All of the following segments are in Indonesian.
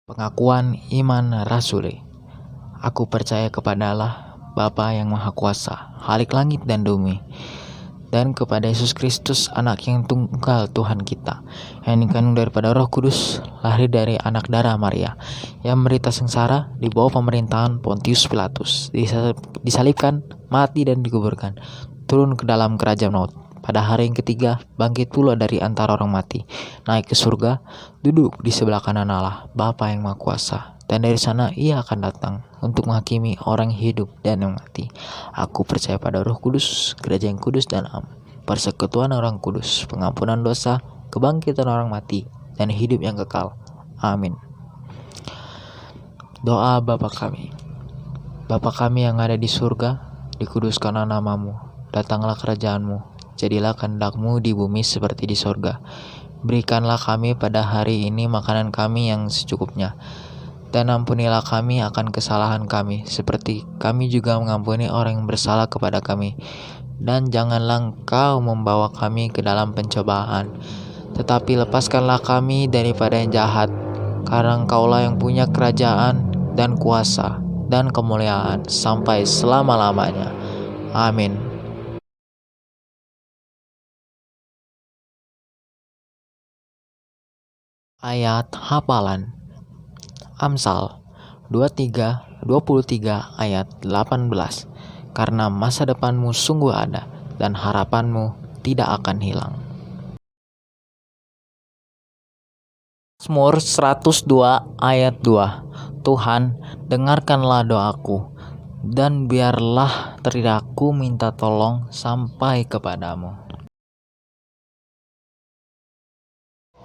Pengakuan iman rasuli. Aku percaya kepada Allah, Bapa yang Maha Kuasa, Khalik langit dan bumi, dan kepada Yesus Kristus, anak yang tunggal Tuhan kita, yang dikandung daripada Roh Kudus, lahir dari anak darah Maria, yang menderita sengsara di bawah pemerintahan Pontius Pilatus, disalibkan, mati dan dikuburkan, turun ke dalam kerajaan maut. Pada hari yang ketiga, bangkit pula dari antara orang mati, naik ke surga, duduk di sebelah kanan Allah, Bapa yang Maha Kuasa. Dan dari sana ia akan datang untuk menghakimi orang hidup dan yang mati. Aku percaya pada Roh Kudus, gereja yang kudus dan am, persekutuan orang kudus, pengampunan dosa, kebangkitan orang mati, dan hidup yang kekal. Amin. Doa Bapa kami. Bapa kami yang ada di surga, dikuduskanlah namamu, datanglah kerajaanmu, jadilah kehendak-Mu di bumi seperti di surga. Berikanlah kami pada hari ini makanan kami yang secukupnya, dan ampunilah kami akan kesalahan kami, seperti kami juga mengampuni orang yang bersalah kepada kami. Dan janganlah Engkau membawa kami ke dalam pencobaan, tetapi lepaskanlah kami daripada yang jahat, karena Engkaulah yang punya kerajaan dan kuasa dan kemuliaan sampai selama-lamanya. Amin. Ayat hafalan Amsal 23 ayat 18. Karena masa depanmu sungguh ada, dan harapanmu tidak akan hilang. Mazmur 102 ayat 2. Tuhan, dengarkanlah doaku, dan biarlah teriakku minta tolong sampai kepadamu.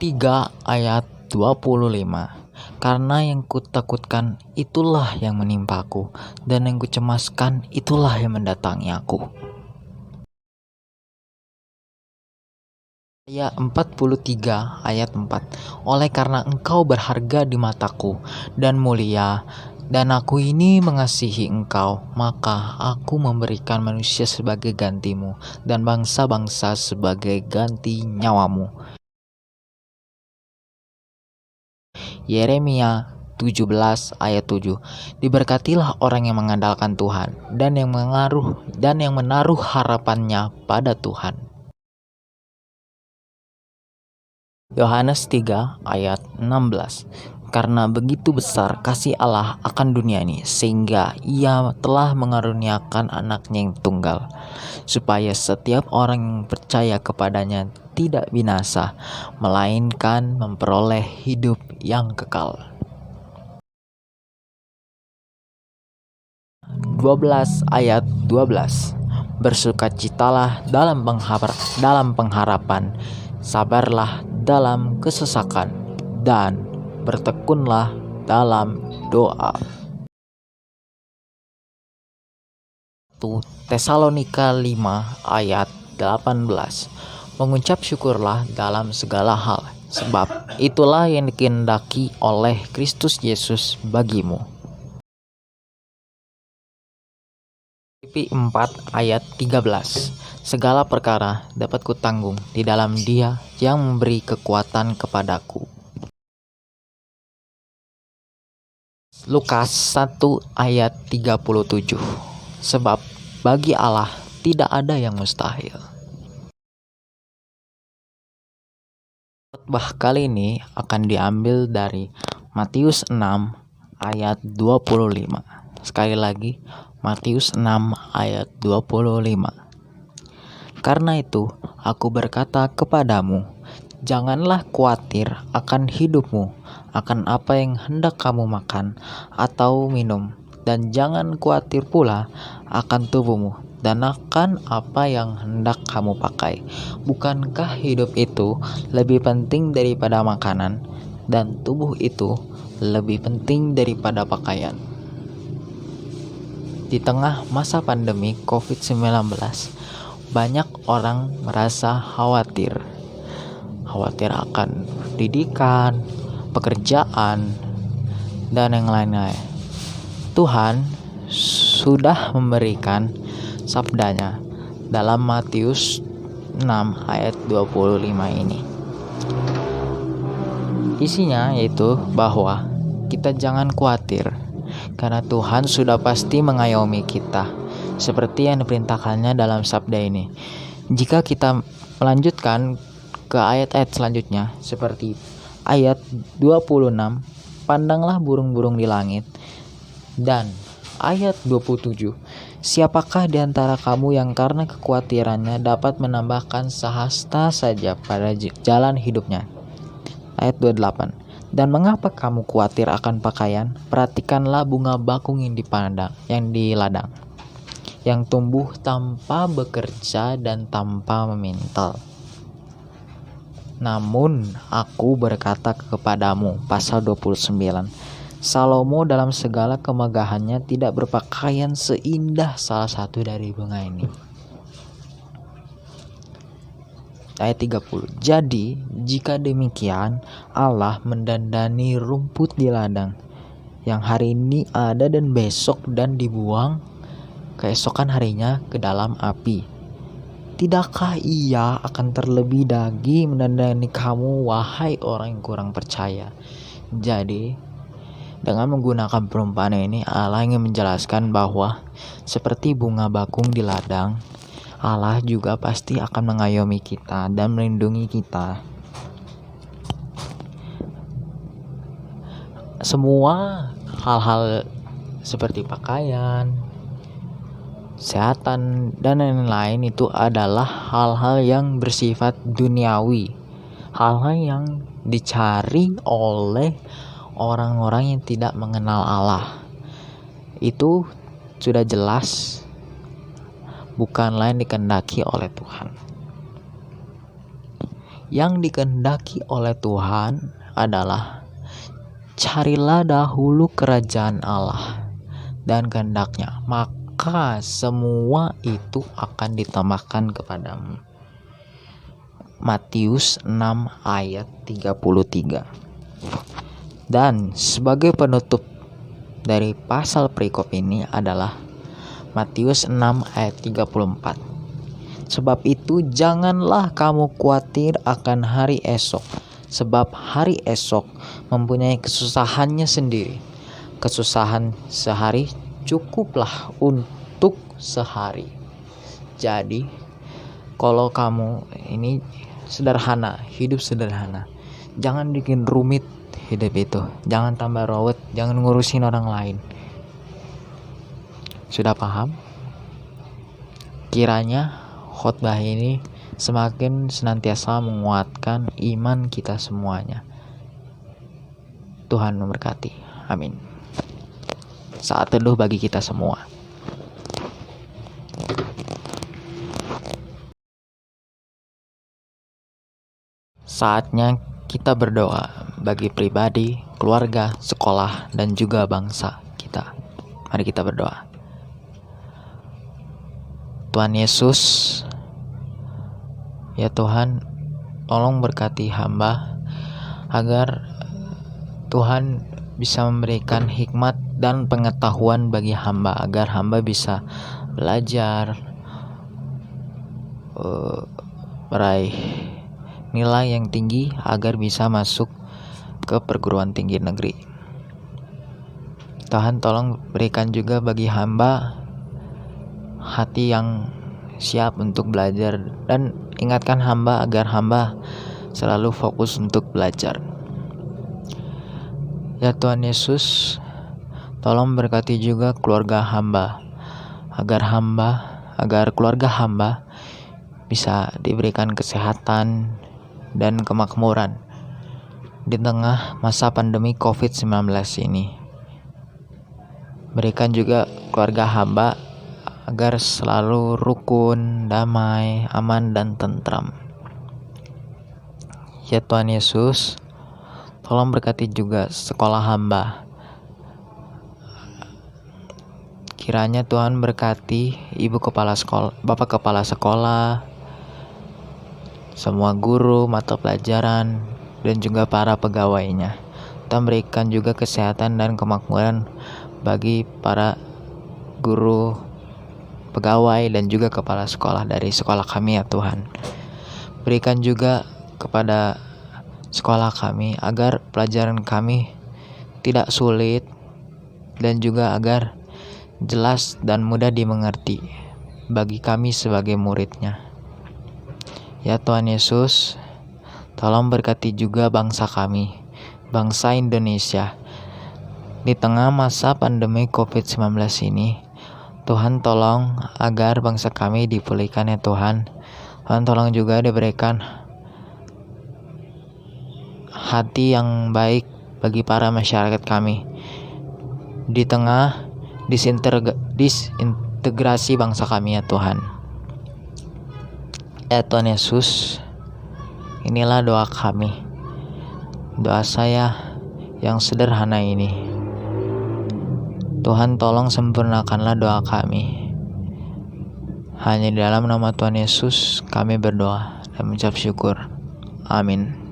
3 ayat 25. Karena yang kutakutkan itulah yang menimpaku, dan yang kucemaskan itulah yang mendatangi aku. Ayat 43 ayat 4. Oleh karena Engkau berharga di mataku dan mulia, dan aku ini mengasihi Engkau, maka aku memberikan manusia sebagai gantimu, dan bangsa-bangsa sebagai ganti nyawamu. Yeremia 17 ayat 7. Diberkatilah orang yang mengandalkan Tuhan dan yang menaruh harapannya pada Tuhan. Yohanes 3 ayat 16. Karena begitu besar kasih Allah akan dunia ini, sehingga Ia telah mengaruniakan anaknya yang tunggal, supaya setiap orang yang percaya kepadanya tidak binasa, melainkan memperoleh hidup yang kekal. 12 ayat 12. Bersukacitalah dalam pengharapan, sabarlah dalam kesesakan, dan bertekunlah dalam doa. 1 Tesalonika 5 ayat 18. Mengucap syukurlah dalam segala hal, sebab itulah yang dikehendaki oleh Kristus Yesus bagimu. Filipi 4 ayat 13. Segala perkara dapat kutanggung di dalam Dia yang memberi kekuatan kepadaku. Lukas 1 ayat 37. Sebab bagi Allah tidak ada yang mustahil. Khotbah kali ini akan diambil dari Matius 6 ayat 25. Sekali lagi, Matius 6 ayat 25. Karena itu, aku berkata kepadamu, janganlah khawatir akan hidupmu, akan apa yang hendak kamu makan atau minum, dan jangan khawatir pula akan tubuhmu, dan akan apa yang hendak kamu pakai. Bukankah hidup itu lebih penting daripada makanan, dan tubuh itu lebih penting daripada pakaian? Di tengah masa pandemi COVID-19, banyak orang merasa khawatir akan pendidikan, pekerjaan, dan yang lain-lain. Tuhan sudah memberikan sabdanya dalam Matius 6 ayat 25 ini. Isinya yaitu bahwa kita jangan khawatir, karena Tuhan sudah pasti mengayomi kita, seperti yang diperintahkannya dalam sabda ini. Jika kita melanjutkan ke ayat-ayat selanjutnya, seperti ayat 26, pandanglah burung-burung di langit, dan ayat 27, siapakah di antara kamu yang karena kekhawatirannya dapat menambahkan sehasta saja pada jalan hidupnya? Ayat 28, dan mengapa kamu khawatir akan pakaian? Perhatikanlah bunga bakung yang di ladang, yang tumbuh tanpa bekerja dan tanpa memintal. Namun aku berkata kepadamu, pasal 29, Salomo dalam segala kemegahannya tidak berpakaian seindah salah satu dari bunga ini. Ayat 30, jadi jika demikian Allah mendandani rumput di ladang, yang hari ini ada dan besok dan dibuang keesokan harinya ke dalam api. Tidakkah ia akan terlebih lagi mendandani kamu, wahai orang yang kurang percaya? Jadi, dengan menggunakan perumpamaan ini, Allah ingin menjelaskan bahwa seperti bunga bakung di ladang, Allah juga pasti akan mengayomi kita dan melindungi kita. Semua hal-hal seperti pakaian, kesehatan, dan lain-lain itu adalah hal-hal yang bersifat duniawi, hal-hal yang dicari oleh orang-orang yang tidak mengenal Allah. Itu sudah jelas bukan lain dikehendaki oleh Tuhan. Yang dikehendaki oleh Tuhan adalah carilah dahulu kerajaan Allah dan kehendaknya, maka semua itu akan ditambahkan kepadamu. Matius 6 ayat 33. Dan sebagai penutup dari pasal perikop ini adalah Matius 6 ayat 34. Sebab itu janganlah kamu khawatir akan hari esok, sebab hari esok mempunyai kesusahannya sendiri. Kesusahan sehari cukuplah untuk sehari. Jadi kalau kamu ini sederhana, hidup sederhana, jangan bikin rumit hidup itu, jangan tambah ruwet, jangan ngurusin orang lain. Sudah paham? Kiranya khotbah ini semakin senantiasa menguatkan iman kita semuanya. Tuhan memberkati. Amin. Saat teduh bagi kita semua. Saatnya kita berdoa bagi pribadi, keluarga, sekolah, dan juga bangsa kita. Mari kita berdoa. Tuhan Yesus, ya Tuhan, tolong berkati hamba agar Tuhan bisa memberikan hikmat dan pengetahuan bagi hamba, agar hamba bisa belajar, meraih nilai yang tinggi agar bisa masuk ke perguruan tinggi negeri. Tuhan tolong berikan juga bagi hamba hati yang siap untuk belajar, dan ingatkan hamba agar hamba selalu fokus untuk belajar. Ya Tuhan Yesus, tolong berkati juga keluarga hamba, agar keluarga hamba bisa diberikan kesehatan dan kemakmuran di tengah masa pandemi COVID-19 ini. Berikan juga keluarga hamba agar selalu rukun, damai, aman, dan tentram. Ya Tuhan Yesus, tolong berkati juga sekolah hamba. Kiranya Tuhan berkati Ibu Kepala Sekolah, Bapak Kepala Sekolah, semua guru, mata pelajaran, dan juga para pegawainya. Tuhan berikan juga kesehatan dan kemakmuran bagi para guru, pegawai, dan juga kepala sekolah dari sekolah kami ya Tuhan. Berikan juga kepada sekolah kami agar pelajaran kami tidak sulit dan juga agar jelas dan mudah dimengerti bagi kami sebagai murid-Nya. Ya Tuhan Yesus, tolong berkati juga bangsa kami, bangsa Indonesia. Di tengah masa pandemi COVID-19 ini, Tuhan tolong agar bangsa kami dipulihkan ya Tuhan. Tuhan tolong juga diberikan hati yang baik bagi para masyarakat kami. Di tengah disintegrasi bangsa kami ya Tuhan. Ya Tuhan Yesus, inilah doa kami. Doa saya yang sederhana ini. Tuhan tolong sempurnakanlah doa kami. Hanya di dalam nama Tuhan Yesus kami berdoa dan mengucap syukur. Amin.